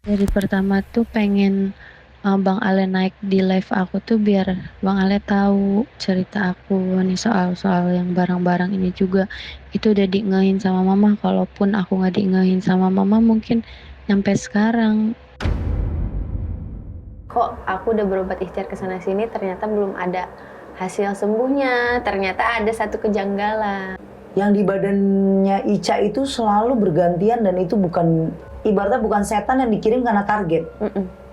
Dari pertama tuh pengen, Bang Ale naik di live aku tuh biar Bang Ale tahu cerita aku nih soal-soal yang barang-barang ini juga. Itu udah diingetin sama mama, kalaupun aku nggak diingetin sama mama mungkin nyampe sekarang. Kok aku udah berobat ikhtiar ke sana sini ternyata belum ada hasil sembuhnya, ternyata ada satu kejanggalan. Yang di badannya Ica itu selalu bergantian dan itu bukan, ibaratnya bukan setan yang dikirim karena target.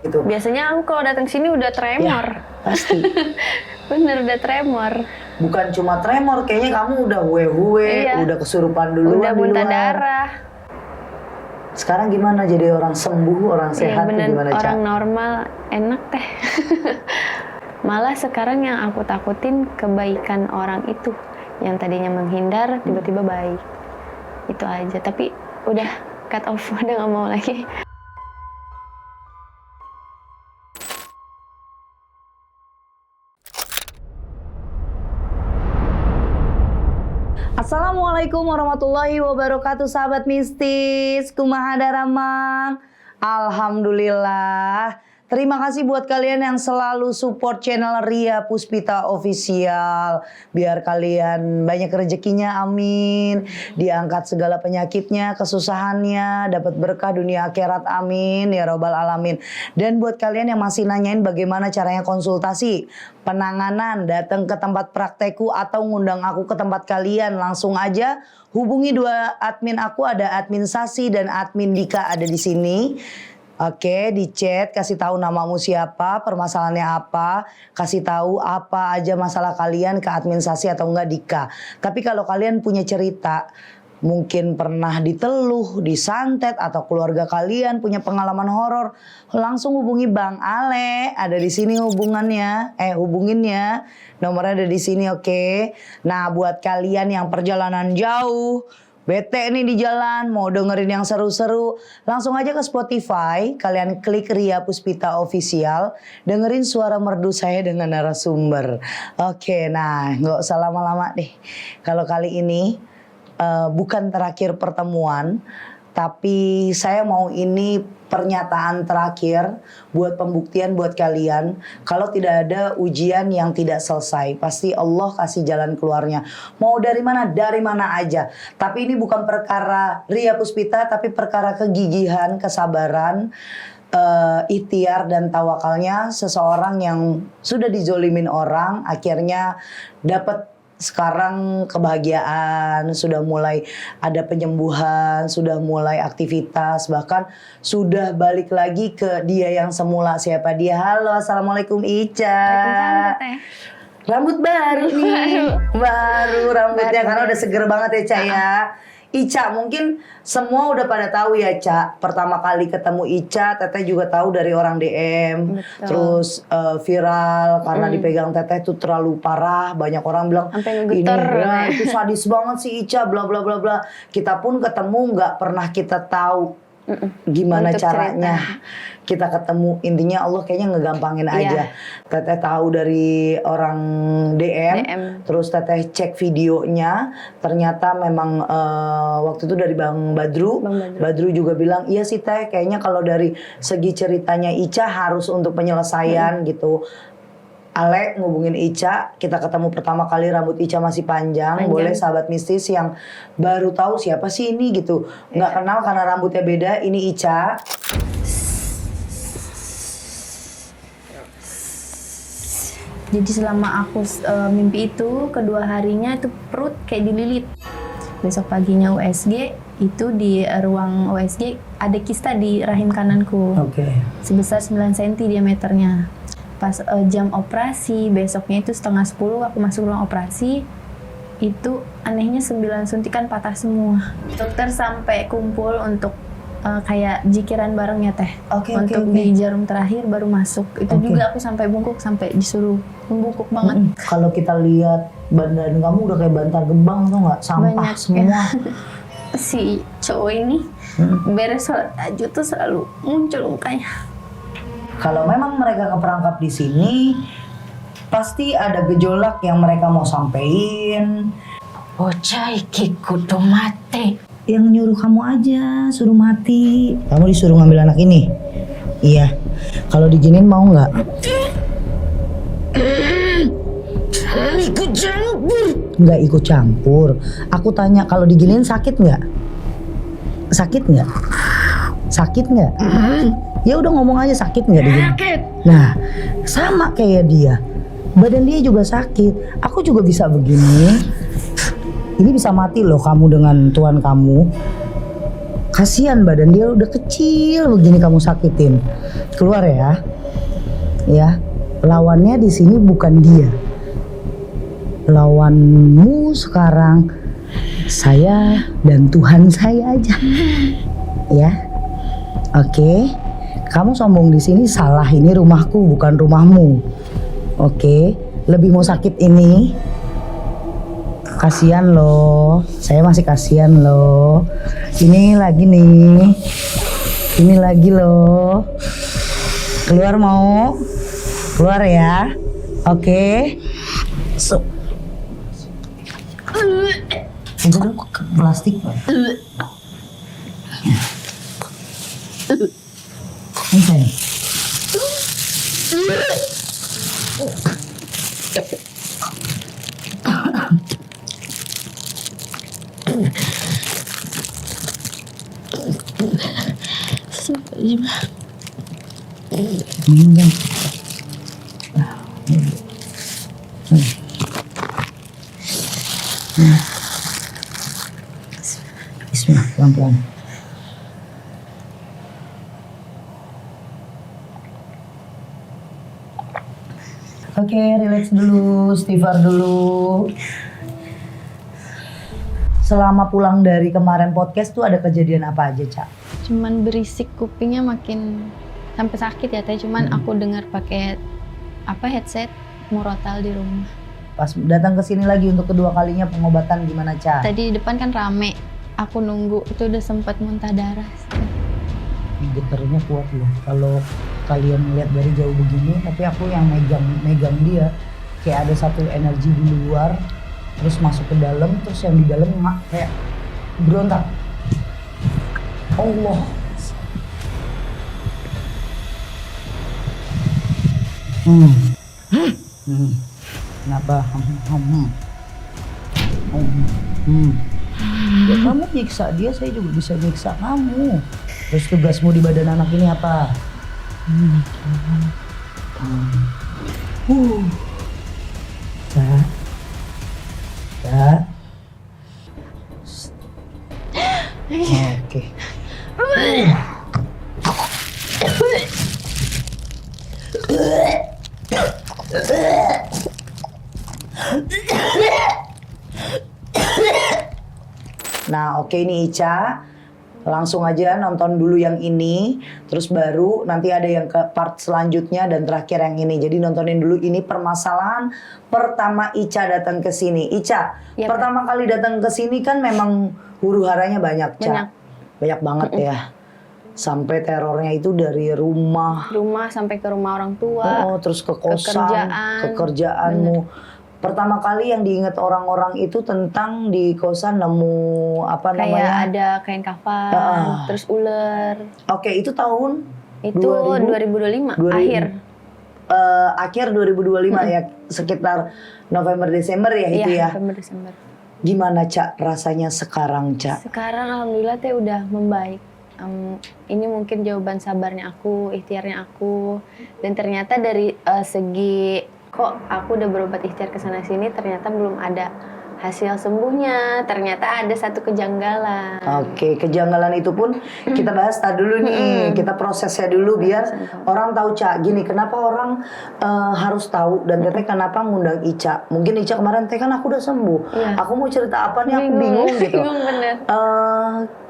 Gitu. Biasanya aku kalau datang sini udah tremor. Ya, pasti. Bener udah tremor. Bukan cuma tremor, kayaknya kamu udah huwe-huwe, Iya. udah kesurupan duluan Udah di muntah luar. darah. Sekarang gimana jadi orang sembuh, orang sehat Iya, bener, gimana, Ca? orang normal enak teh. Malah sekarang yang aku takutin kebaikan orang itu. Yang tadinya menghindar, tiba-tiba baik. Itu aja, tapi udah cut off, udah gak mau lagi. Assalamualaikum warahmatullahi wabarakatuh, sahabat mistis. Kumaha daramang? Alhamdulillah. Terima kasih buat kalian yang selalu support channel Ria Puspita Official. Biar kalian banyak rezekinya, amin. Diangkat segala penyakitnya, kesusahannya, dapat berkah dunia akhirat, amin. Ya robbal alamin. Dan buat kalian yang masih nanyain bagaimana caranya konsultasi, penanganan, datang ke tempat praktekku atau ngundang aku ke tempat kalian, langsung aja hubungi dua admin aku, ada admin Sasi dan admin Dika ada di sini. Oke, di chat kasih tahu namamu siapa, permasalahannya apa, kasih tahu apa aja masalah kalian ke admin Sasi atau enggak Dika. Tapi kalau kalian punya cerita, mungkin pernah diteluh, disantet, atau keluarga kalian punya pengalaman horor, langsung hubungi Bang Ale. Ada di sini hubungannya, hubunginnya. Nomornya ada di sini, oke. Nah, buat kalian yang perjalanan jauh, bete nih di jalan, mau dengerin yang seru-seru, langsung aja ke Spotify, kalian klik Ria Puspita Official, dengerin suara merdu saya dengan narasumber. Oke, nah nggak usah lama-lama deh. Kalau kali ini bukan terakhir pertemuan, tapi saya mau ini pernyataan terakhir buat pembuktian buat kalian. Kalau tidak ada ujian yang tidak selesai, pasti Allah kasih jalan keluarnya. Mau dari mana? Dari mana aja. Tapi ini bukan perkara Ria Puspita, tapi perkara kegigihan, kesabaran, ikhtiar dan tawakalnya seseorang yang sudah dizolimin orang, akhirnya dapat sekarang kebahagiaan, sudah mulai ada penyembuhan, sudah mulai aktivitas, bahkan sudah balik lagi ke dia yang semula. Siapa dia? Halo, assalamualaikum Ica. Waalaikumsalam, Teteh. Rambut baru nih, baru rambutnya karena udah seger banget ya Ca ya. Ica, mungkin semua udah pada tahu ya Ca. Pertama kali ketemu Ica, Teteh juga tahu dari orang DM. Betul. Terus viral karena dipegang Teteh tuh terlalu parah. Banyak orang bilang Sampai ini ngegeter. ya, itu sadis banget sih Ica, bla bla bla bla. Kita pun ketemu nggak pernah kita tahu gimana Untuk caranya kita ketemu. Intinya Allah kayaknya ngegampangin aja. Teteh tahu dari orang DM. Terus Teteh cek videonya, ternyata memang waktu itu dari Bang Badru. Badru juga bilang, iya sih Teh, kayaknya kalau dari segi ceritanya Ica harus untuk penyelesaian gitu. Ale ngubungin Ica, kita ketemu pertama kali rambut Ica masih panjang. Boleh sahabat mistis yang baru tahu siapa sih ini gitu, nggak kenal karena rambutnya beda, ini Ica. Jadi selama aku mimpi itu, kedua harinya itu perut kayak dililit. Besok paginya USG, itu di ruang USG ada kista di rahim kananku. Sebesar 9 cm diameternya. Pas jam operasi, besoknya itu setengah 10 aku masuk ruang operasi, itu anehnya 9 suntikan patah semua. Dokter sampai kumpul untuk kayak jikiran bareng ya Teh. Untuk di jarum terakhir baru masuk. Itu juga aku sampai bungkuk, sampai disuruh membungkuk banget. Kalau kita lihat badan kamu udah kayak bantar gebang tuh nggak, sampah Banyak, semua. Si cowok ini beres sholat tahajud tuh selalu muncul mukanya. Kalau memang mereka keperangkap di sini, pasti ada gejolak yang mereka mau sampein. Bocah iki kudu mati. Yang nyuruh kamu aja, suruh mati. Kamu disuruh ngambil anak ini? Iya. Kalau diginin mau nggak? Ikut campur. Nggak ikut campur. Aku tanya kalau diginin sakit nggak? Sakit nggak? Sakit nggak? Ya udah ngomong aja sakit nggak diginin? Sakit. Nah, sama kayak dia. Badan dia juga sakit. Aku juga bisa begini. Ini bisa mati loh kamu dengan tuan kamu. Kasihan badan dia udah kecil begini kamu sakitin. Keluar ya. Ya. Lawannya di sini bukan dia. Lawanmu sekarang saya dan Tuhan saya aja. Ya. Oke. Kamu sombong di sini salah, ini rumahku bukan rumahmu. Oke. Lebih mau sakit ini. Kasihan loh, saya masih kasihan loh. Ini lagi nih, ini lagi loh. Keluar mau? Keluar ya, oke. So, itu dong plastik. Ini saya. Minum. Bismillah, pelan-pelan. Oke, relax dulu, istighfar dulu. Selama pulang dari kemarin podcast tuh ada kejadian apa aja, Cak? Cuman berisik kupingnya makin sampai sakit ya teh. Cuman aku dengar pakai headset murotal di rumah. Pas datang ke sini lagi untuk kedua kalinya pengobatan gimana, Cak? Tadi di depan kan rame. Aku nunggu itu udah sempat muntah darah. Getarnya kuat loh. Kalau kalian lihat dari jauh begini, tapi aku yang megang dia kayak ada satu energi di luar, terus masuk ke dalam, terus yang di dalam kayak berontak. Allah. Kenapa? Ya kamu nyiksa dia, saya juga bisa nyiksa kamu. Terus tugasmu di badan anak ini apa? Cak. Cak. Oke. Nah, oke nih Ica. Langsung aja nonton dulu yang ini, terus baru nanti ada yang ke part selanjutnya dan terakhir yang ini. Jadi nontonin dulu ini permasalahan pertama Ica datang ke sini. Ica, Ya, pertama kali datang ke sini kan memang huru-haranya banyak, Ca. Banyak banget ya. Sampai terornya itu dari rumah Sampai ke rumah orang tua. terus ke kosan, kekerjaanmu. Pertama kali yang diingat orang-orang itu tentang di kosan nemu apa Kayak namanya? ada kain kafan, terus ular. Oke, itu tahun Itu 2025 akhir. Akhir 2025 ya, sekitar November Desember ya itu Iya, ya. November Desember. Gimana Cak rasanya sekarang, Cak? Sekarang alhamdulillah teh udah membaik. Ini mungkin jawaban sabarnya aku, ikhtiarnya aku. Dan ternyata dari segi kok aku udah berobat ikhtiar kesana sini ternyata belum ada hasil sembuhnya. Ternyata ada satu kejanggalan. Oke, kejanggalan itu pun kita bahas dulu nih. Kita prosesnya dulu biar orang tahu, Cak. Gini, kenapa orang harus tahu dan teteh kenapa ngundang Ica? Mungkin Ica kemarin teh kan aku udah sembuh. Iya. Aku mau cerita apa nih, aku bingung gitu. Bingung bener.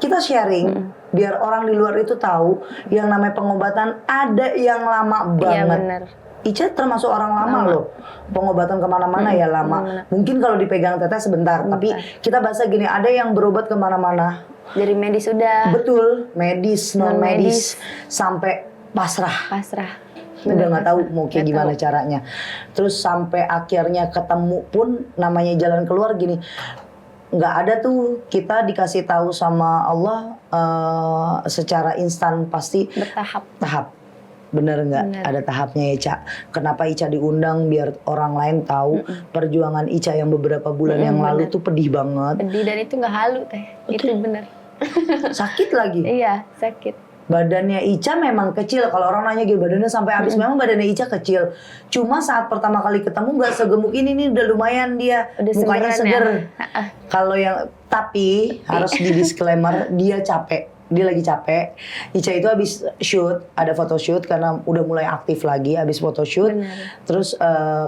Kita sharing biar orang di luar itu tahu yang namanya pengobatan ada yang lama banget. Iya bener. Ica termasuk orang lama loh. Pengobatan kemana-mana ya lama. Mungkin kalau dipegang teteh sebentar. Tapi kita bahasa gini, ada yang berobat kemana-mana. Dari medis udah. Betul, medis, non-medis, Non-medis. sampai pasrah. Pasrah. Udah nggak tahu mau kayak Nggak gimana tahu. caranya. Terus sampai akhirnya ketemu pun namanya jalan keluar gini. Nggak ada tuh kita dikasih tahu sama Allah secara instan, pasti Bertahap. tahap. Bener nggak? Bener. Ada tahapnya ya, Ca. Kenapa Ica diundang biar orang lain tahu perjuangan Ica yang beberapa bulan yang lalu bener. tuh pedih banget. Pedih dan itu nggak halu teh. Itu bener. Sakit lagi. Iya, sakit. Badannya Ica memang kecil. Kalau orang nanya gitu badannya sampai habis, memang badannya Ica kecil. Cuma saat pertama kali ketemu nggak segemuk ini nih, udah lumayan dia. Udah Mukanya segeran seger. ya. Kalau yang tapi harus di disclaimer dia capek. Dia lagi capek. Ica itu habis shoot, ada photoshoot karena udah mulai aktif lagi habis photoshoot. Benar. Terus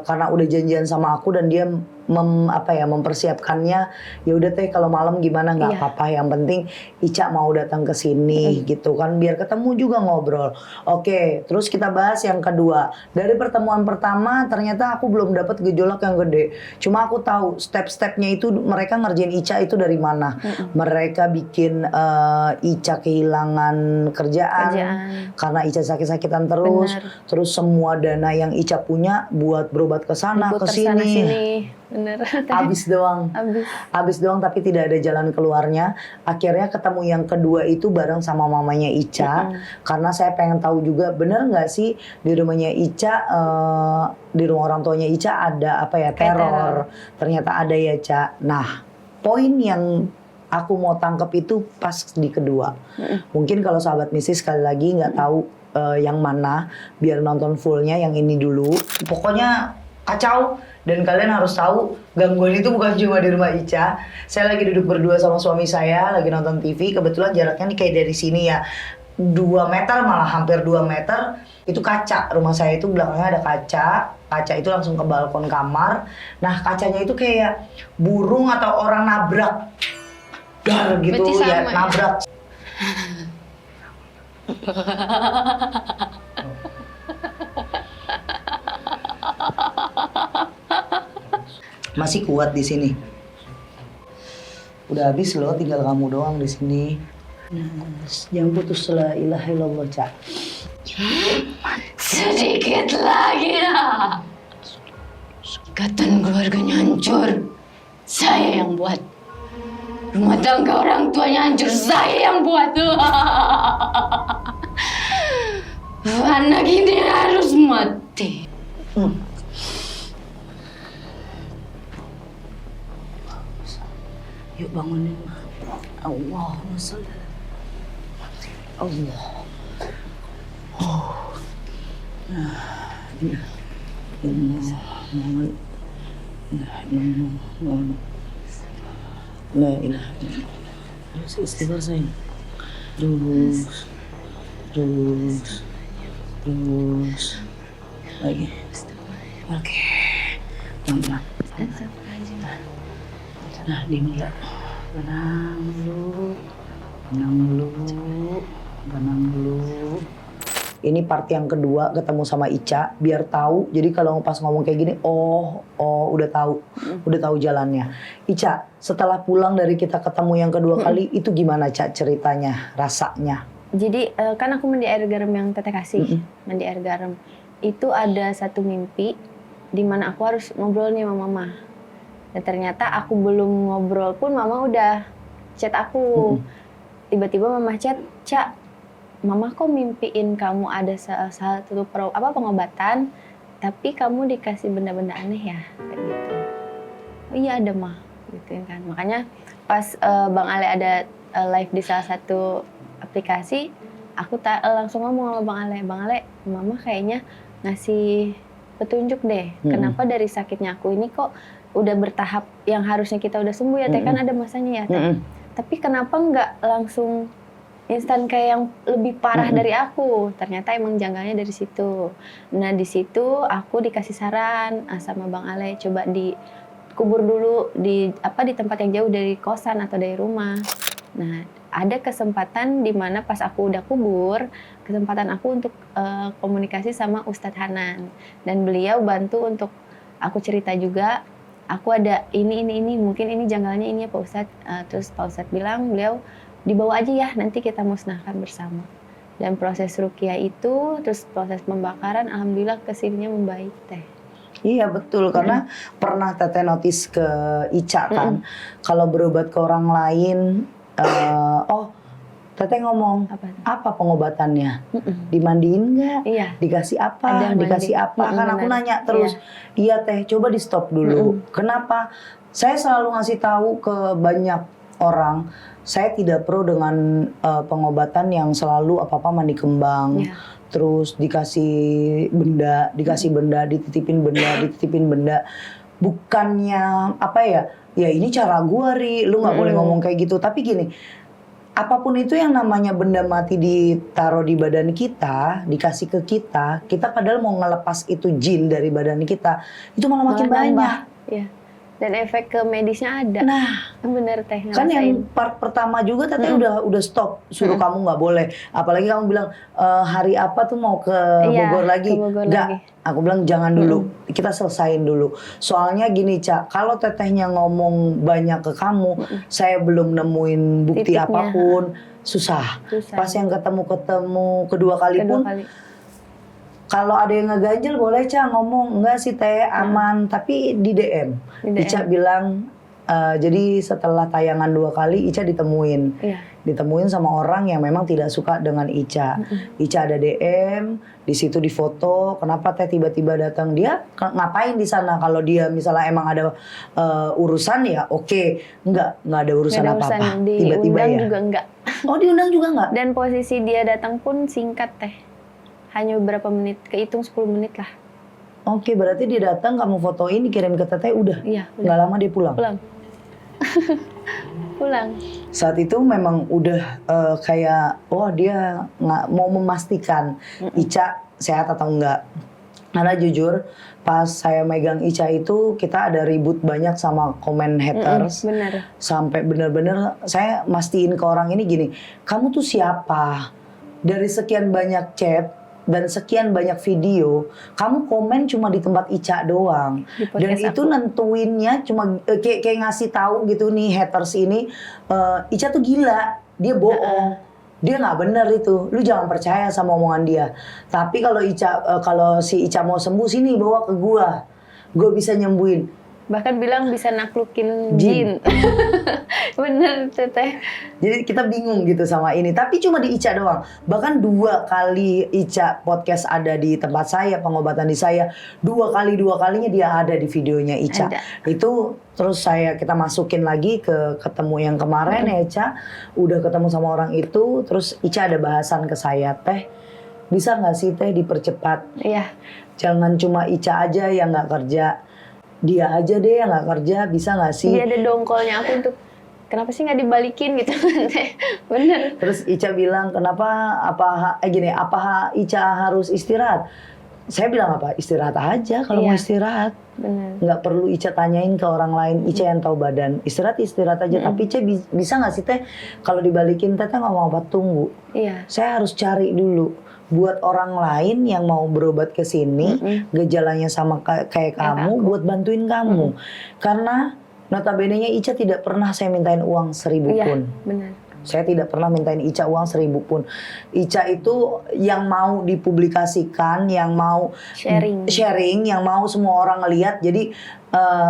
karena udah janjian sama aku dan dia mempersiapkannya, ya udah teh kalau malam gimana nggak Iya. apa-apa, yang penting Ica mau datang ke sini gitu kan biar ketemu juga ngobrol. Oke, terus kita bahas yang kedua. Dari pertemuan pertama ternyata aku belum dapat gejolak yang gede. Cuma aku tahu step-stepnya itu mereka ngerjain Ica itu dari mana. Mereka bikin Ica kehilangan kerjaan karena Ica sakit-sakitan terus. Benar. Terus semua dana yang Ica punya buat berobat ke sana ke Diputer sana sini. sini. Bener. Habis doang. Habis doang tapi tidak ada jalan keluarnya. Akhirnya ketemu yang kedua itu bareng sama mamanya Ica. Karena saya pengen tahu juga bener nggak sih di rumahnya Ica, di rumah orang tuanya Ica ada apa ya, teror. Ternyata ada ya, Ca. Nah, poin yang aku mau tangkep itu pas di kedua. Mungkin kalau sahabat misi sekali lagi nggak tahu yang mana, biar nonton fullnya yang ini dulu. Pokoknya kacau. Dan kalian harus tahu, gangguan itu bukan cuma di rumah Ica. Saya lagi duduk berdua sama suami saya, lagi nonton TV. Kebetulan jaraknya nih kayak dari sini ya, 2 meter, malah hampir 2 meter. Itu kaca, rumah saya itu belakangnya ada kaca. Kaca itu langsung ke balkon kamar. Nah kacanya itu kayak burung atau orang nabrak. Dar gitu ya, nabrak. Masih kuat di sini. Udah habis loh, tinggal kamu doang di sini. Jangan putus la ilaha illallah, Ca. Sedikit lagi lah. Ikatan keluarganya hancur. Saya yang buat. Rumah tangga orang tuanya hancur. Saya yang buat. Anak ini harus mati. Yuk bangunin. Allahumma sholli. Allah. La ilaha illallah. Istighfar sayang. Terus. Lagi. Oke. Pelan-pelan. Nah, diem ya. Tenang dulu. Ini part yang kedua ketemu sama Ica biar tahu. Jadi kalau pas ngomong kayak gini, udah tahu jalannya. Ica, setelah pulang dari kita ketemu yang kedua kali itu gimana, Ca, ceritanya, rasanya? Jadi kan aku mandi air garam yang teteh kasih, mandi air garam. Itu ada satu mimpi di mana aku harus ngobrol nih sama mama. Dan ternyata aku belum ngobrol pun mama udah chat aku. Tiba-tiba mama chat, Ca, mama kok mimpiin kamu ada satu pengobatan, tapi kamu dikasih benda-benda aneh ya, kayak gitu. Oh iya ada mah, gitu kan. Makanya pas Bang Ale ada live di salah satu aplikasi, aku langsung ngomong sama Bang Ale, mama kayaknya ngasih petunjuk deh, kenapa dari sakitnya aku ini kok udah bertahap yang harusnya kita udah sembuh ya, teh kan ada masanya ya, teh. Tapi kenapa nggak langsung instan kayak yang lebih parah dari aku? Ternyata emang janggalnya dari situ. Nah di situ aku dikasih saran sama Bang Ale, coba dikubur dulu di tempat yang jauh dari kosan atau dari rumah. Nah ada kesempatan di mana pas aku udah kubur, kesempatan aku untuk komunikasi sama Ustadz Hanan, dan beliau bantu untuk aku cerita juga. Aku ada ini, mungkin ini janggalnya ini ya Pak Ustadz. Terus Pak Ustadz bilang, beliau dibawa aja ya, nanti kita musnahkan bersama. Dan proses ruqyah itu, terus proses pembakaran, alhamdulillah kesininya membaik, teh. Iya betul, karena pernah Teteh notice ke Ica kan, kalau berobat ke orang lain, Teteh ngomong, Apa? apa pengobatannya? Dimandiin nggak? Iya. Dikasih Ada apa? yang Dikasih mandi. apa? Kan aku Benar. nanya terus, iya teh, coba di stop dulu. Kenapa? Saya selalu ngasih tahu ke banyak orang, saya tidak pro dengan pengobatan yang selalu apa-apa mandi kembang. Iya. Terus dikasih benda, dititipin benda. Bukannya apa ya? Ya ini cara gua Ri, lu nggak boleh ngomong kayak gitu. Tapi gini, apapun itu yang namanya benda mati ditaruh di badan kita, dikasih ke kita padahal mau ngelepas itu jin dari badan kita, itu malah makin Malah nambah. banyak. Iya. Dan efek ke medisnya ada. Nah, Bener teh, kan ngerasain. yang part pertama juga teteh udah stop, suruh kamu nggak boleh. Apalagi kamu bilang hari apa tuh mau ke Iya, Bogor lagi? ke Bogor Nggak. lagi. Aku bilang jangan dulu, kita selesain dulu. Soalnya gini Ca, kalau tetehnya ngomong banyak ke kamu, saya belum nemuin bukti Titiknya. apapun, susah. Susah. Pas yang ketemu kedua kali Kedua pun, kali. kalau ada yang ngeganjel boleh Ca ngomong, enggak sih teh aman, tapi di DM. Di DM. Ica bilang, jadi setelah tayangan 2 kali Ica ditemuin. Iya. Ditemuin sama orang yang memang tidak suka dengan Ica. Ica ada DM, di situ difoto, kenapa teh tiba-tiba datang, dia ngapain di sana? Kalau dia misalnya emang ada urusan ya oke, nggak ada urusan Nggak ada apa-apa. urusan, Tiba-tiba diundang ya. juga enggak. Oh diundang juga nggak? Dan posisi dia datang pun singkat teh. Hanya beberapa menit, kehitung 10 menit lah. Oke, berarti dia datang kamu fotoin, dikirim ke teteh, udah. Iya, udah. Nggak lama dia pulang. Pulang. Pulang. Saat itu memang udah kayak, oh dia nggak mau memastikan Ica sehat atau enggak. Karena jujur, pas saya megang Ica itu kita ada ribut banyak sama komen haters. Bener. Sampai bener-bener saya mastiin ke orang ini gini, kamu tuh siapa? Dari sekian banyak chat dan sekian banyak video, kamu komen cuma di tempat Ica doang. Di Dan podcast itu nentuinnya cuma kayak ngasih tahu gitu nih haters ini, Ica tuh gila, dia bohong. Dia nggak bener itu, lu jangan percaya sama omongan dia. Tapi kalau kalau si Ica mau sembuh sini bawa ke gue bisa nyembuhin. Bahkan bilang bisa naklukin Jin. jin. Bener teteh. Jadi kita bingung gitu sama ini. Tapi cuma di Ica doang. Bahkan 2 kali Ica podcast ada di tempat saya, pengobatan di saya. 2 kalinya dia ada di videonya Ica. Ada. Itu terus kita masukin lagi ke ketemu yang kemarin ya Ica. Udah ketemu sama orang itu. Terus Ica ada bahasan ke saya, teh bisa nggak sih teh dipercepat? Iya. Jangan cuma Ica aja yang nggak kerja. Dia aja deh yang nggak kerja, bisa nggak sih? Dia ada dongkolnya aku untuk kenapa sih nggak dibalikin gitu. Bener. Terus Ica bilang kenapa apa Ica harus istirahat? Saya bilang apa? Istirahat aja kalau Iya. mau istirahat. Bener. Nggak perlu Ica tanyain ke orang lain. Ica yang tahu badan. Istirahat aja. Tapi Ica bisa nggak sih teh kalau dibalikin teteh ngomong apa? Tunggu. Iya. Saya harus cari dulu. Buat orang lain yang mau berobat ke sini, gejalanya sama kayak kamu, buat bantuin kamu. Karena notabene-nya Ica tidak pernah saya mintain uang 1.000 Iya. pun. Bener. Saya tidak pernah mintain Ica uang 1.000 pun. Ica itu yang mau dipublikasikan, yang mau sharing, yang mau semua orang ngelihat. Jadi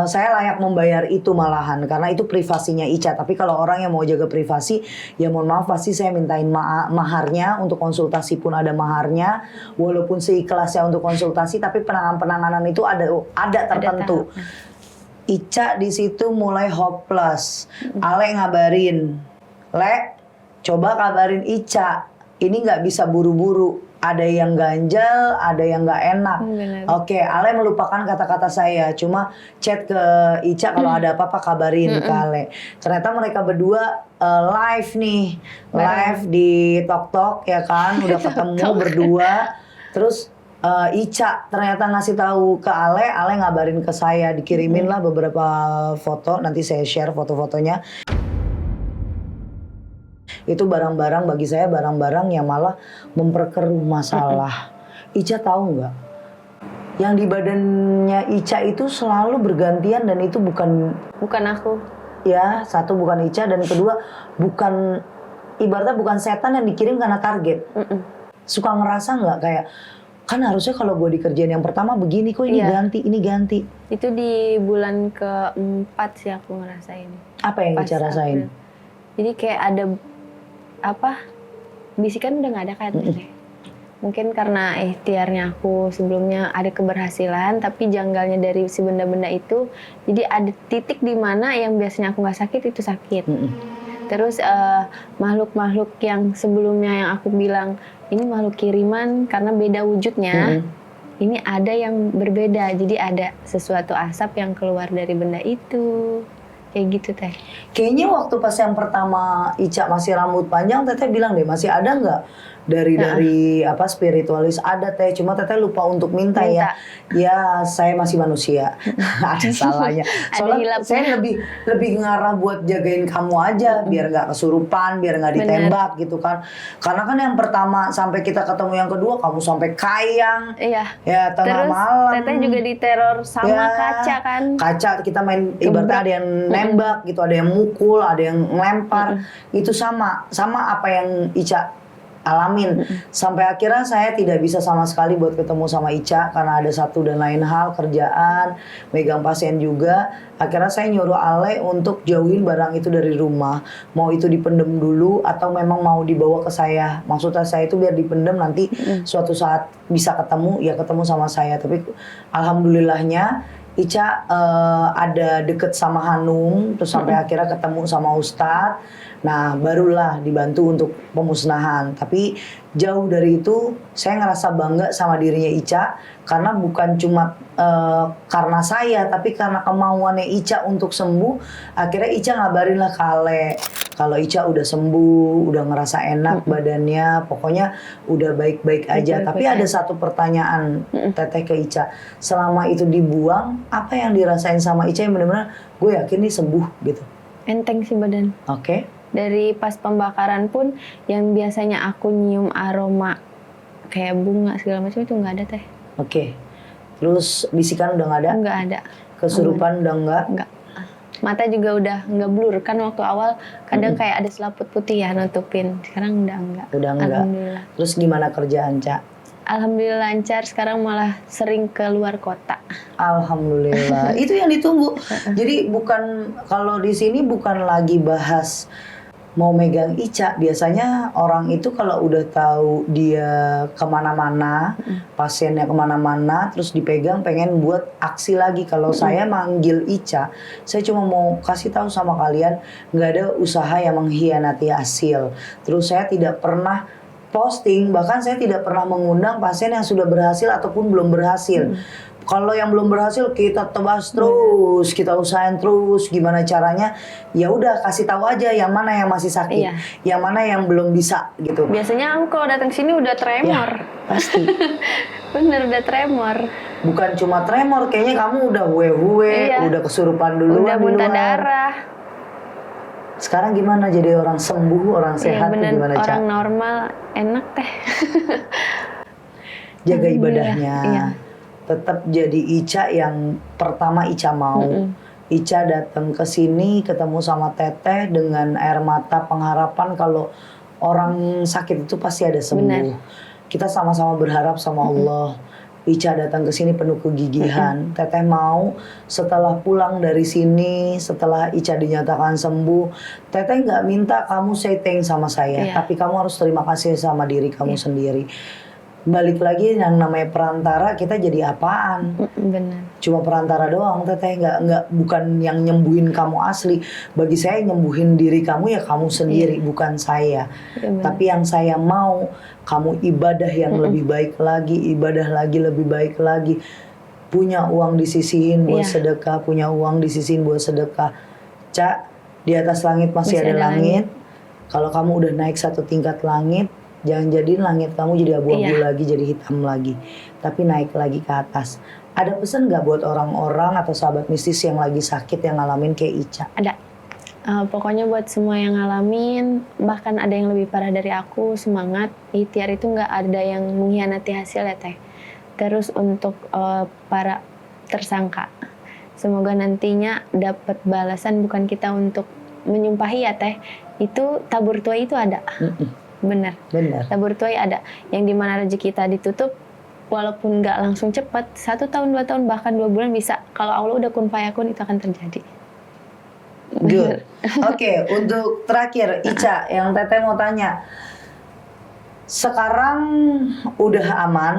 saya layak membayar itu malahan karena itu privasinya Ica. Tapi kalau orang yang mau jaga privasi, ya mohon maaf pasti saya mintain maharnya. Untuk konsultasi pun ada maharnya. Walaupun seikhlasnya untuk konsultasi, tapi penanganan itu ada tertentu. Ica di situ mulai hopeless. Ale ngabarin, Le, coba kabarin Ica. Ini nggak bisa buru-buru. Ada yang ganjel, ada yang nggak enak. Benar. Oke, Ale melupakan kata-kata saya. Cuma chat ke Ica kalau ada apa-apa kabarin ke Ale. Ternyata mereka berdua live nih, live di Tok Tok ya kan, udah ketemu berdua. Terus Ica ternyata ngasih tahu ke Ale ngabarin ke saya, dikirimin lah beberapa foto. Nanti saya share foto-fotonya. Itu barang-barang bagi saya barang-barang yang malah memperkeruh masalah. Ica tahu nggak? Yang di badannya Ica itu selalu bergantian dan itu bukan aku. Ya, satu bukan Ica dan kedua bukan ibaratnya bukan setan yang dikirim karena target. Suka ngerasa nggak kayak kan harusnya kalau gue dikerjain yang pertama begini kok ini ganti, ini ganti. Itu di bulan ke-4 sih aku ngerasain. Apa yang Pas Ica rasain? April. Jadi kayak ada bisikan udah nggak ada kan. Mungkin karena ikhtiarnya aku sebelumnya ada keberhasilan, tapi janggalnya dari si benda-benda itu, jadi ada titik di mana yang biasanya aku nggak sakit itu sakit. Terus makhluk-makhluk yang sebelumnya yang aku bilang ini makhluk kiriman karena beda wujudnya, ini ada yang berbeda. Jadi ada sesuatu asap yang keluar dari benda itu, kayak gitu teh. Kayaknya waktu pas yang pertama Ica masih rambut panjang, Teteh bilang deh masih ada nggak dari apa spiritualis? Ada Teh, cuma Teteh lupa untuk minta. Ya. Ya saya masih manusia, ada salahnya. Soalnya saya lebih ngarah buat jagain kamu aja, biar nggak kesurupan, biar nggak ditembak gitu kan. Karena kan yang pertama sampai kita ketemu yang kedua, kamu sampai kayang, ya tengah malam. Teteh juga diteror sama kaca kan. Kaca kita main ibaratnya ada yang nembak gitu, ada yang mukul, ada yang ngelempar. Itu sama apa yang Ica alamin. Sampai akhirnya saya tidak bisa sama sekali buat ketemu sama Ica karena ada satu dan lain hal, kerjaan, megang pasien juga. Akhirnya saya nyuruh Ale untuk jauhin barang itu dari rumah. Mau itu dipendem dulu atau memang mau dibawa ke saya. Maksudnya saya itu biar dipendem, nanti suatu saat bisa ketemu, ya ketemu sama saya. Tapi alhamdulillahnya Ica ada deket sama Hanum, terus sampai akhirnya ketemu sama Ustadz. Nah barulah dibantu untuk pemusnahan. Tapi jauh dari itu saya ngerasa bangga sama dirinya Ica, karena bukan cuma karena saya, tapi karena kemauannya Ica untuk sembuh. Akhirnya Ica ngabarin lah ke Ale kalau Ica udah sembuh, udah ngerasa enak badannya, pokoknya udah baik-baik aja. Tapi ada satu pertanyaan Teteh ke Ica, selama itu dibuang, apa yang dirasain sama Ica yang benar-benar gue yakin nih sembuh gitu? Enteng sih badan. Oke. Dari pas pembakaran pun yang biasanya aku nyium aroma kayak bunga segala macam itu nggak ada teh. Oke. Terus bisikan udah nggak ada? Nggak ada. Kesurupan udah nggak? Nggak. Mata juga udah nggak blur kan, waktu awal kadang kayak ada selaput putih ya nutupin. Sekarang udah nggak. Udah nggak. Alhamdulillah. Terus gimana kerjaan Ca? Alhamdulillah lancar, sekarang malah sering keluar kota. Alhamdulillah. Itu yang ditunggu. Jadi bukan, kalau di sini bukan lagi bahas mau megang Ica. Biasanya orang itu kalau udah tahu dia kemana-mana, pasiennya kemana-mana, terus dipegang pengen buat aksi lagi. Kalau saya manggil Ica, saya cuma mau kasih tahu sama kalian, nggak ada usaha yang mengkhianati hasil. Terus saya tidak pernah posting, bahkan saya tidak pernah mengundang pasien yang sudah berhasil ataupun belum berhasil. Kalau yang belum berhasil kita tebas terus, kita usahain terus gimana caranya. Ya udah kasih tahu aja yang mana yang masih sakit, yang mana yang belum bisa gitu. Biasanya aku kalau datang sini udah tremor. Ya, pasti. Bener udah tremor. Bukan cuma tremor, kayaknya kamu udah huwe-huwe, udah kesurupan duluan. Udah muntah darah. Sekarang gimana jadi orang sembuh, orang sehat, gimana Ca? Orang normal, enak teh. Jaga ibadahnya. Tetap jadi Ica yang pertama Ica mau. Ica datang ke sini ketemu sama Teteh dengan air mata pengharapan kalau orang sakit itu pasti ada sembuh. Kita sama-sama berharap sama Allah. Ica datang ke sini penuh kegigihan. Teteh mau setelah pulang dari sini, setelah Ica dinyatakan sembuh, Teteh nggak minta kamu say thanks sama saya, tapi kamu harus terima kasih sama diri kamu sendiri. Balik lagi yang namanya perantara, kita jadi apaan? Benar. Cuma perantara doang, Teteh nggak bukan yang nyembuhin kamu asli. Bagi saya nyembuhin diri kamu ya kamu sendiri, bukan saya. Tapi yang saya mau kamu ibadah yang lebih baik lagi, ibadah lagi lebih baik lagi. Punya uang disisihin buat sedekah, punya uang disisihin buat sedekah. Ca, di atas langit masih ada langit. Kalau kamu udah naik satu tingkat langit, jangan jadiin langit kamu jadi abu-abu lagi, jadi hitam lagi. Tapi naik lagi ke atas. Ada pesan nggak buat orang-orang atau sahabat mistis yang lagi sakit, yang ngalamin kayak Ica? Ada. Pokoknya buat semua yang ngalamin, bahkan ada yang lebih parah dari aku, semangat. Ikhtiar itu nggak ada yang mengkhianati hasil ya Teh. Terus untuk para tersangka, semoga nantinya dapat balasan, bukan kita untuk menyumpahi ya Teh. Itu tabur tuai itu ada. Bener. Tabur tuai ada. Yang dimana rezeki kita ditutup, walaupun nggak langsung cepat, 1 tahun, 2 tahun, bahkan 2 bulan bisa. Kalau Allah udah kun fayakun, itu akan terjadi. Good. Oke, untuk terakhir Ica, yang Teteh mau tanya, Sekarang udah aman.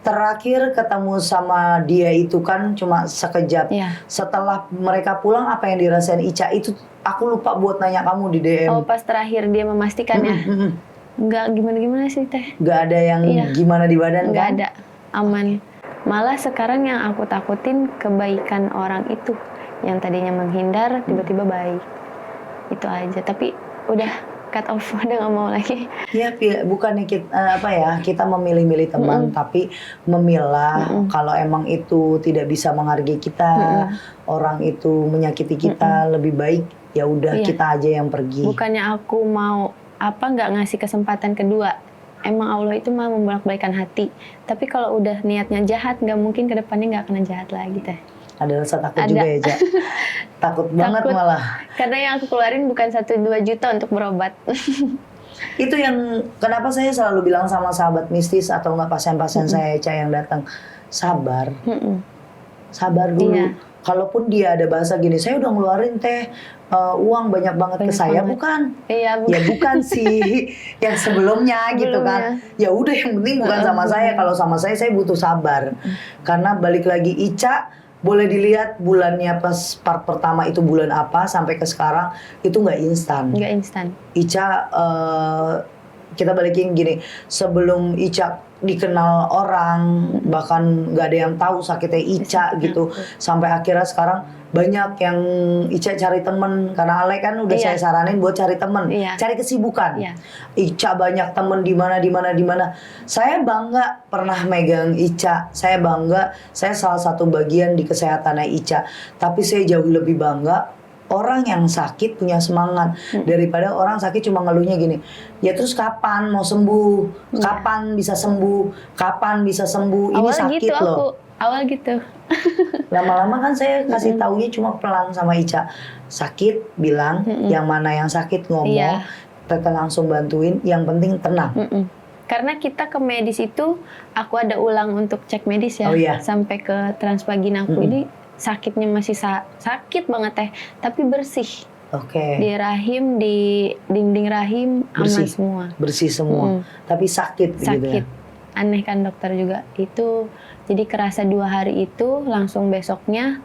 Terakhir ketemu sama dia itu kan cuma sekejap. Iya. Setelah mereka pulang apa yang dirasain Ica itu aku lupa buat nanya kamu di DM. Oh, pas terakhir dia memastikan ya. Nggak gimana-gimana sih Teh. Gak ada yang Iya. gimana di badan Nggak kan? ada, aman. Malah sekarang yang aku takutin kebaikan orang itu. Yang tadinya menghindar, tiba-tiba baik. Itu aja, tapi udah cut off, udah nggak mau lagi. Ya, bukannya kita memilih-milih teman, tapi memilah kalau emang itu tidak bisa menghargai kita, orang itu menyakiti kita, lebih baik ya udah Iya. kita aja yang pergi. Bukannya aku mau nggak ngasih kesempatan kedua. Emang Allah itu mau membolak-balikan hati. Tapi kalau udah niatnya jahat, nggak mungkin kedepannya nggak akan jahat lagi Teh. Ada rasa takut Ada. juga ya, Ja? Takut banget Takut. malah. Karena yang aku keluarin bukan 1-2 juta untuk berobat. Itu yang kenapa saya selalu bilang sama sahabat mistis atau nggak pasien-pasien saya Ca yang datang, sabar, sabar dulu. Iya. Kalaupun dia ada bahasa gini, saya udah ngeluarin Teh uang banyak banget ke Banyak saya, banget. bukan? Iya, Ya bukan sih, yang sebelumnya gitu kan. Ya udah yang penting bukan sama saya. Kalau sama saya butuh sabar. Karena balik lagi Ica, boleh dilihat bulannya pas part pertama itu bulan apa sampai ke sekarang itu nggak instan. nggak instan. Ica kita balikin gini, sebelum Ica dikenal orang, bahkan nggak ada yang tahu sakitnya Ica gitu, sampai akhirnya sekarang banyak yang Ica cari temen, karena Ale kan udah Iya. saya saranin buat cari temen, Iya. cari kesibukan. Iya. Ica banyak temen di mana. Saya bangga pernah megang Ica, saya bangga, saya salah satu bagian di kesehatannya Ica. Tapi saya jauh lebih bangga orang yang sakit punya semangat daripada orang sakit cuma ngeluhnya gini. Ya terus kapan mau sembuh? Kapan bisa sembuh? Kapan bisa sembuh? Ini Awal sakit gitu loh. awal gitu. Lama-lama kan saya kasih taunya cuma pelan sama Ica. Sakit bilang, yang mana yang sakit ngomong. Iya. Teteh langsung bantuin, yang penting tenang. Karena kita ke medis itu, aku ada ulang untuk cek medis ya. Oh, iya. Sampai ke transvaginaku ini sakitnya masih sakit banget Teh, tapi bersih. Oke. Di rahim, di dinding rahim aman Bersih. semua. Bersih semua. Tapi sakit, gitu Sakit. ya. Aneh kan dokter juga. Itu jadi kerasa 2 hari itu, langsung besoknya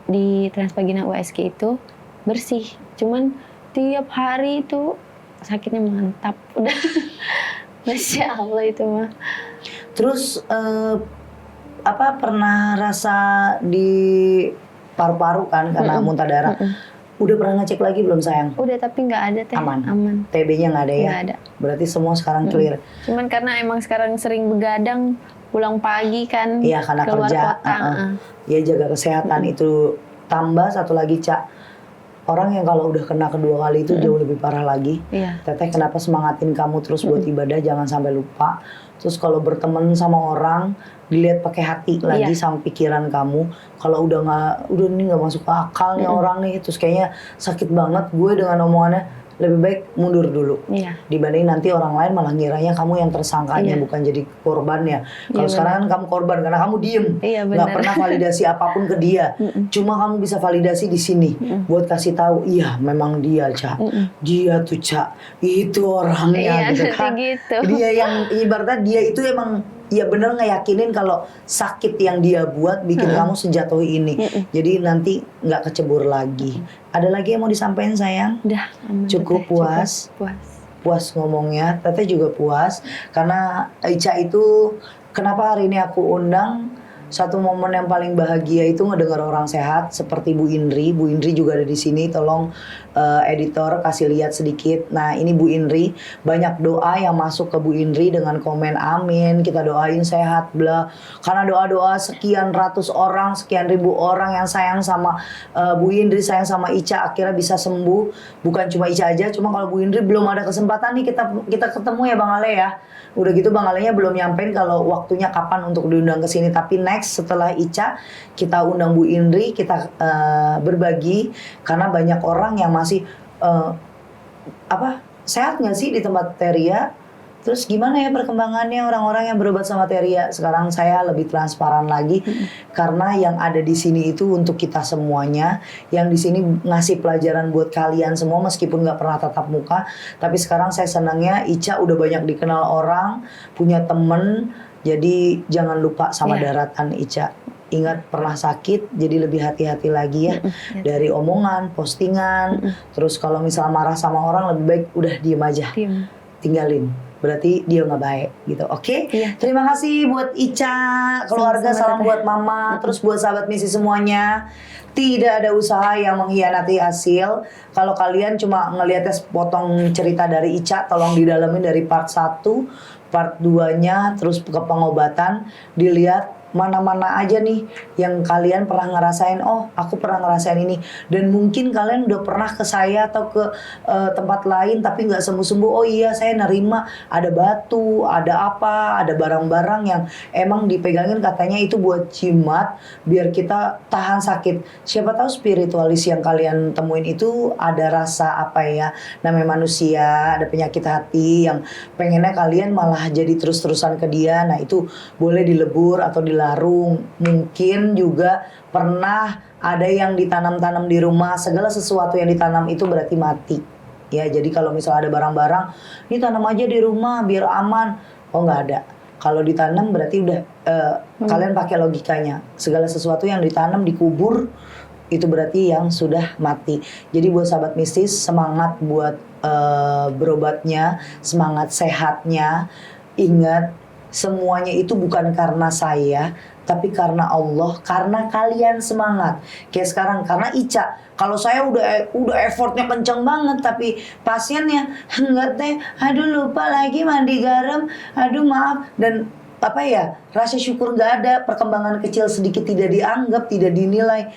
di transvagina USG itu bersih. Cuman tiap hari itu sakitnya mantap. Udah. Masya Allah itu mah. Terus pernah rasa di paru-paru kan karena muntah darah. Udah pernah ngecek lagi belum sayang? Udah, tapi nggak ada Teh. Aman. TB-nya nggak ada ya? Nggak ada. Berarti semua sekarang clear. Cuman karena emang sekarang sering begadang, pulang pagi kan, Iya, karena keluar kerja. kota. Ya jaga kesehatan itu. Tambah satu lagi Ca, orang yang kalau udah kena kedua kali itu jauh lebih parah lagi. Iya. Teteh kenapa semangatin kamu terus buat ibadah, jangan sampai lupa. Terus kalau berteman sama orang, dilihat pakai hati lagi Iya. sama pikiran kamu. Kalau udah ini nggak masuk ke akal nih orang nih, terus kayaknya sakit banget gue dengan omongannya, lebih baik mundur dulu. Iya. Dibanding nanti orang lain malah ngiranya kamu yang tersangkanya, Iya. bukan jadi korbannya. Kalau Iya, sekarang kan kamu korban karena kamu diem, Iya, nggak benar. pernah validasi apapun ke dia. Cuma kamu bisa validasi di sini buat kasih tahu, iya memang dia Ca, dia tuh Ca, itu orangnya Iya, gitu kan. gitu. Dia yang ibaratnya dia itu emang ya bener ngeyakinin kalau sakit yang dia buat bikin kamu sejatuh ini. Jadi nanti nggak kecebur lagi. Ada lagi yang mau disampaikan sayang? Udah aman, Cukup Teh. puas? Puas. Puas ngomongnya, Teteh juga puas karena Ica itu kenapa hari ini aku undang, satu momen yang paling bahagia itu ngedengar orang sehat seperti Bu Indri. Bu Indri juga ada di sini, tolong editor kasih lihat sedikit. Nah ini Bu Indri, banyak doa yang masuk ke Bu Indri dengan komen amin, kita doain sehat bla. Karena doa-doa sekian ratus orang, sekian ribu orang yang sayang sama Bu Indri, sayang sama Ica akhirnya bisa sembuh. Bukan cuma Ica aja, cuma kalau Bu Indri belum ada kesempatan nih kita ketemu ya Bang Ale ya. Udah gitu Bang Alenya belum nyampein kalau waktunya kapan untuk diundang ke sini, tapi next setelah Ica kita undang Bu Indri, kita berbagi karena banyak orang yang masih sehat nggak sih di tempat Teria? Terus gimana ya perkembangannya orang-orang yang berobat sama Teria? Sekarang saya lebih transparan lagi karena yang ada di sini itu untuk kita semuanya. Yang di sini ngasih pelajaran buat kalian semua meskipun nggak pernah tatap muka. Tapi sekarang saya senangnya Ica udah banyak dikenal orang, punya temen. Jadi jangan lupa sama daratan Ica. Ingat pernah sakit, jadi lebih hati-hati lagi ya. Dari omongan, postingan. Terus kalau misal marah sama orang lebih baik udah diem aja. Tinggalin. Berarti dia nggak baik gitu, oke? Terima kasih buat Ica, keluarga, salam buat mama, terus buat sahabat misi semuanya. Tidak ada usaha yang mengkhianati hasil. Kalau kalian cuma ngelihatnya sepotong cerita dari Ica, tolong didalamin dari part 1, part 2-nya, terus ke pengobatan, dilihat mana-mana aja nih yang kalian pernah ngerasain. Oh, aku pernah ngerasain ini. Dan mungkin kalian udah pernah ke saya atau ke tempat lain tapi nggak sembuh-sembuh. Oh iya, saya nerima ada batu, ada apa, ada barang-barang yang emang dipegangin katanya itu buat jimat biar kita tahan sakit. Siapa tahu spiritualis yang kalian temuin itu ada rasa apa ya, namanya manusia, ada penyakit hati yang pengennya kalian malah jadi terus-terusan ke dia. Nah itu boleh dilebur atau dilarung. Mungkin juga pernah ada yang ditanam-tanam di rumah. Segala sesuatu yang ditanam itu berarti mati. Ya, jadi kalau misalnya ada barang-barang, ini tanam aja di rumah biar aman. Oh, nggak ada. Kalau ditanam berarti udah kalian pakai logikanya. Segala sesuatu yang ditanam dikubur itu berarti yang sudah mati. Jadi buat sahabat mistis, semangat buat berobatnya, semangat sehatnya. Ingat, semuanya itu bukan karena saya, tapi karena Allah, karena kalian semangat. Kayak sekarang karena Ica, kalau saya udah effortnya kenceng banget, tapi pasiennya enggak teh, aduh lupa lagi mandi garam, aduh maaf, dan apa ya, rasa syukur nggak ada, perkembangan kecil sedikit tidak dianggap, tidak dinilai.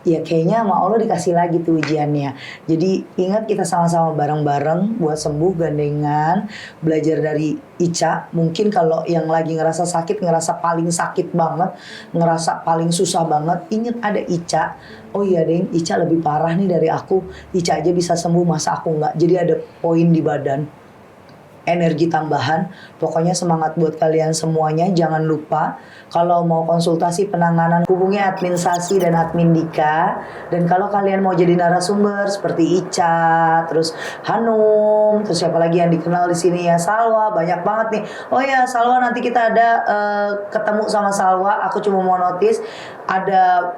Ya kayaknya sama Allah dikasih lagi tuh ujiannya. Jadi ingat kita sama-sama bareng-bareng buat sembuh gandengan. Belajar dari Ica. Mungkin kalau yang lagi ngerasa sakit, ngerasa paling sakit banget, ngerasa paling susah banget, ingat ada Ica. Oh iya deh, Ica lebih parah nih dari aku. Ica aja bisa sembuh, masa aku nggak? Jadi ada poin di badan, energi tambahan. Pokoknya semangat buat kalian semuanya. Jangan lupa kalau mau konsultasi penanganan hubungi admin Sasi dan admin Dika. Dan kalau kalian mau jadi narasumber seperti Ica, terus Hanum, terus siapa lagi yang dikenal di sini ya, Salwa, banyak banget nih. Oh ya Salwa, nanti kita ada ketemu sama Salwa. Aku cuma mau notice ada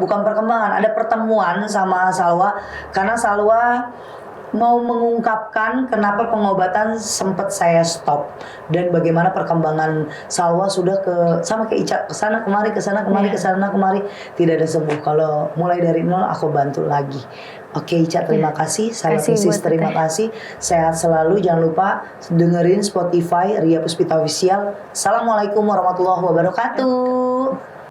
bukan perkembangan, ada pertemuan sama Salwa karena Salwa mau mengungkapkan kenapa pengobatan sempat saya stop dan bagaimana perkembangan Salwa sudah sama kayak Ica, kesana kemari kesana kemari tidak ada sembuh. Kalau mulai dari nol aku bantu lagi. Oke Ica, terima kasih. Sahabat Mistis, terima kasih. Sehat selalu. Jangan lupa dengerin Spotify Ria Puspita Official. Assalamualaikum warahmatullahi wabarakatuh.